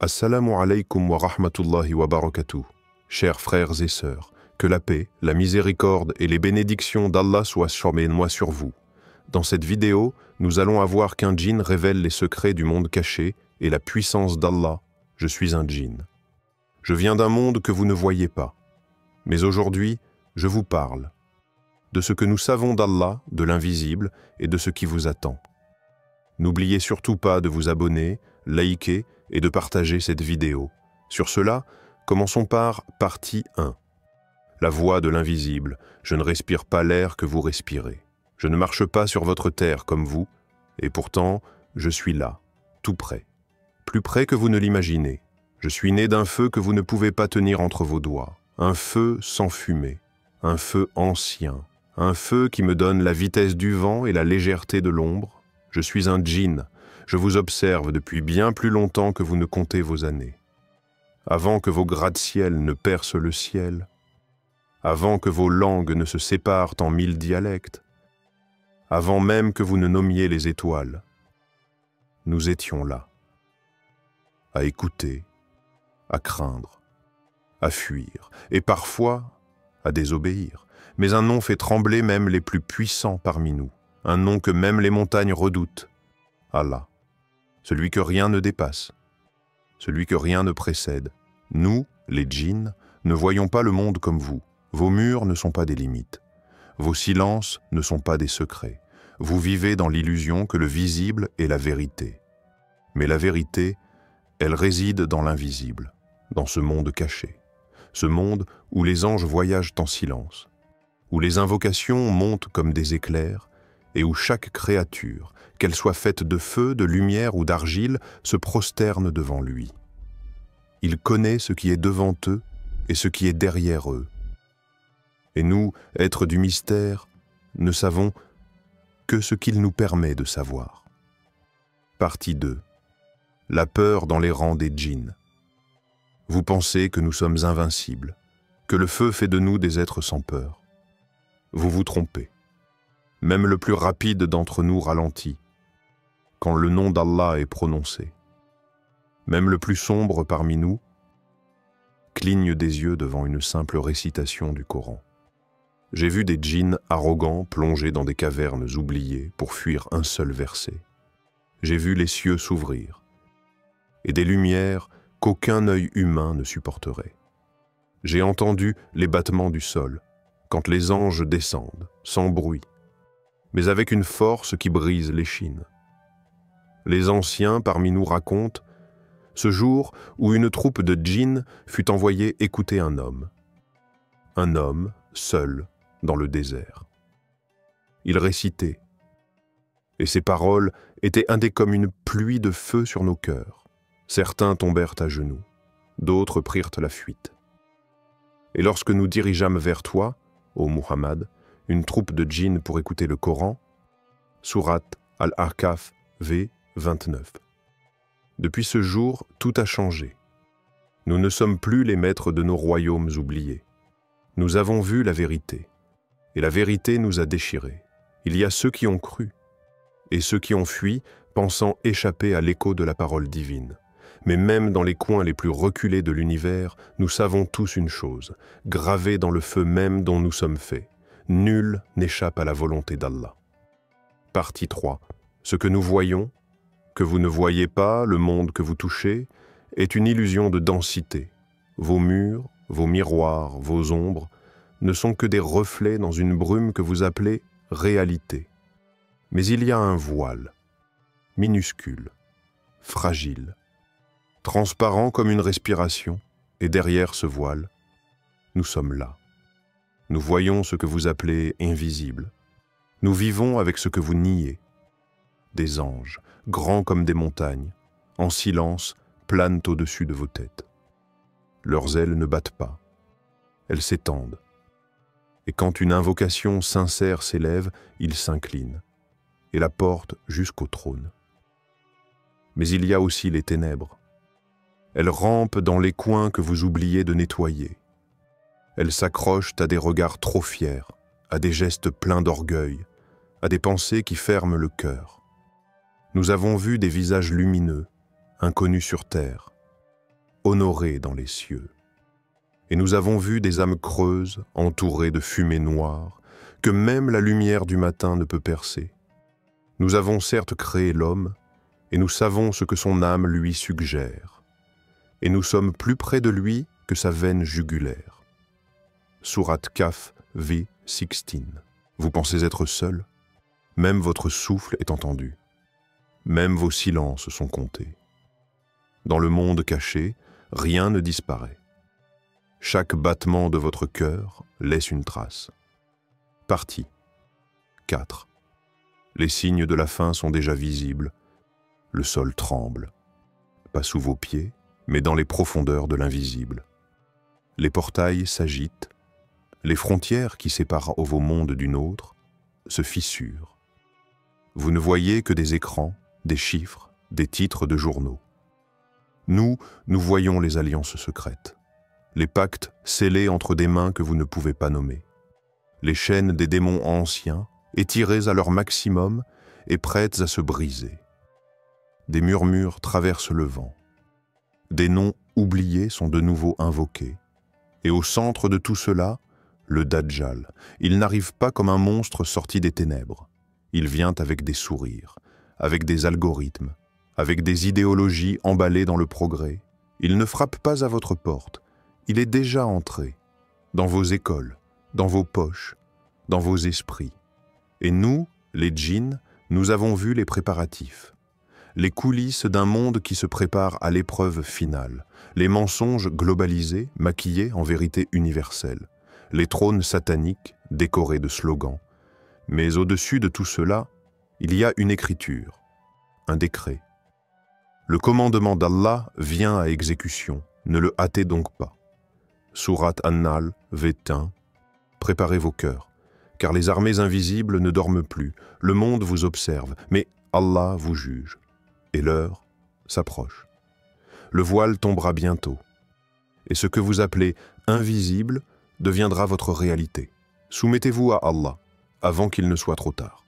Assalamu alaikum wa rahmatullahi wa barakatuh. Chers frères et sœurs, que la paix, la miséricorde et les bénédictions d'Allah soient sur vous. Dans cette vidéo, nous allons voir qu'un djinn révèle les secrets du monde caché et la puissance d'Allah. Je suis un djinn. Je viens d'un monde que vous ne voyez pas. Mais aujourd'hui, je vous parle de ce que nous savons d'Allah, de l'invisible et de ce qui vous attend. N'oubliez surtout pas de vous abonner, liker et de partager cette vidéo. Sur cela, commençons par partie 1. La voix de l'invisible. Je ne respire pas l'air que vous respirez. Je ne marche pas sur votre terre comme vous, et pourtant, je suis là, tout près. Plus près que vous ne l'imaginez. Je suis né d'un feu que vous ne pouvez pas tenir entre vos doigts. Un feu sans fumée, un feu ancien, un feu qui me donne la vitesse du vent et la légèreté de l'ombre. Je suis un djinn. Je vous observe depuis bien plus longtemps que vous ne comptez vos années. Avant que vos gratte-ciel ne percent le ciel, avant que vos langues ne se séparent en 1000 dialectes, avant même que vous ne nommiez les étoiles, nous étions là, à écouter, à craindre, à fuir, et parfois à désobéir. Mais un nom fait trembler même les plus puissants parmi nous, un nom que même les montagnes redoutent, Allah. Celui que rien ne dépasse, celui que rien ne précède. Nous, les djinns, ne voyons pas le monde comme vous. Vos murs ne sont pas des limites. Vos silences ne sont pas des secrets. Vous vivez dans l'illusion que le visible est la vérité. Mais la vérité, elle réside dans l'invisible, dans ce monde caché. Ce monde où les anges voyagent en silence, où les invocations montent comme des éclairs, et où chaque créature, qu'elle soit faite de feu, de lumière ou d'argile, se prosterne devant lui. Il connaît ce qui est devant eux et ce qui est derrière eux. Et nous, êtres du mystère, ne savons que ce qu'il nous permet de savoir. Partie 2. La peur dans les rangs des djinns. Vous pensez que nous sommes invincibles, que le feu fait de nous des êtres sans peur. Vous vous trompez. Même le plus rapide d'entre nous ralentit quand le nom d'Allah est prononcé. Même le plus sombre parmi nous cligne des yeux devant une simple récitation du Coran. J'ai vu des djinns arrogants plonger dans des cavernes oubliées pour fuir un seul verset. J'ai vu les cieux s'ouvrir et des lumières qu'aucun œil humain ne supporterait. J'ai entendu les battements du sol quand les anges descendent, sans bruit, mais avec une force qui brise l'échine. Les anciens parmi nous racontent ce jour où une troupe de djinns fut envoyée écouter un homme seul dans le désert. Il récitait, et ses paroles étaient comme une pluie de feu sur nos cœurs. Certains tombèrent à genoux, d'autres prirent la fuite. Et lorsque nous dirigeâmes vers toi, ô Muhammad, une troupe de djinns pour écouter le Coran, Sourate Al-Ahqaf v. 29. Depuis ce jour, tout a changé. Nous ne sommes plus les maîtres de nos royaumes oubliés. Nous avons vu la vérité, et la vérité nous a déchirés. Il y a ceux qui ont cru, et ceux qui ont fui, pensant échapper à l'écho de la parole divine. Mais même dans les coins les plus reculés de l'univers, nous savons tous une chose, gravée dans le feu même dont nous sommes faits. Nul n'échappe à la volonté d'Allah. Partie 3. Ce que nous voyons, que vous ne voyez pas, le monde que vous touchez, est une illusion de densité. Vos murs, vos miroirs, vos ombres ne sont que des reflets dans une brume que vous appelez réalité. Mais il y a un voile, minuscule, fragile, transparent comme une respiration, et derrière ce voile, nous sommes là. Nous voyons ce que vous appelez invisible. Nous vivons avec ce que vous niez. Des anges, grands comme des montagnes, en silence, planent au-dessus de vos têtes. Leurs ailes ne battent pas. Elles s'étendent. Et quand une invocation sincère s'élève, ils s'inclinent et la portent jusqu'au trône. Mais il y a aussi les ténèbres. Elles rampent dans les coins que vous oubliez de nettoyer. Elles s'accrochent à des regards trop fiers, à des gestes pleins d'orgueil, à des pensées qui ferment le cœur. Nous avons vu des visages lumineux, inconnus sur terre, honorés dans les cieux. Et nous avons vu des âmes creuses, entourées de fumée noire, que même la lumière du matin ne peut percer. Nous avons certes créé l'homme, et nous savons ce que son âme lui suggère. Et nous sommes plus près de lui que sa veine jugulaire. Sourate Kaf, v. 16. Vous pensez être seul? Même votre souffle est entendu. Même vos silences sont comptés. Dans le monde caché, rien ne disparaît. Chaque battement de votre cœur laisse une trace. Partie 4. Les signes de la fin sont déjà visibles. Le sol tremble. Pas sous vos pieds, mais dans les profondeurs de l'invisible. Les portails s'agitent. Les frontières qui séparent vos mondes d'une autre se fissurent. Vous ne voyez que des écrans, des chiffres, des titres de journaux. Nous voyons les alliances secrètes, les pactes scellés entre des mains que vous ne pouvez pas nommer, les chaînes des démons anciens, étirées à leur maximum et prêtes à se briser. Des murmures traversent le vent. Des noms oubliés sont de nouveau invoqués. Et au centre de tout cela, le Dajjal. Il n'arrive pas comme un monstre sorti des ténèbres. Il vient avec des sourires, avec des algorithmes, avec des idéologies emballées dans le progrès. Il ne frappe pas à votre porte. Il est déjà entré, dans vos écoles, dans vos poches, dans vos esprits. Et nous, les djinns, nous avons vu les préparatifs. Les coulisses d'un monde qui se prépare à l'épreuve finale. Les mensonges globalisés, maquillés en vérité universelle. Les trônes sataniques, décorés de slogans. Mais au-dessus de tout cela, il y a une écriture, un décret. Le commandement d'Allah vient à exécution, ne le hâtez donc pas. Sourate An-Nahl, v1. Préparez vos cœurs, car les armées invisibles ne dorment plus, le monde vous observe, mais Allah vous juge. Et l'heure s'approche. Le voile tombera bientôt, et ce que vous appelez invisible deviendra votre réalité. Soumettez-vous à Allah, avant qu'il ne soit trop tard.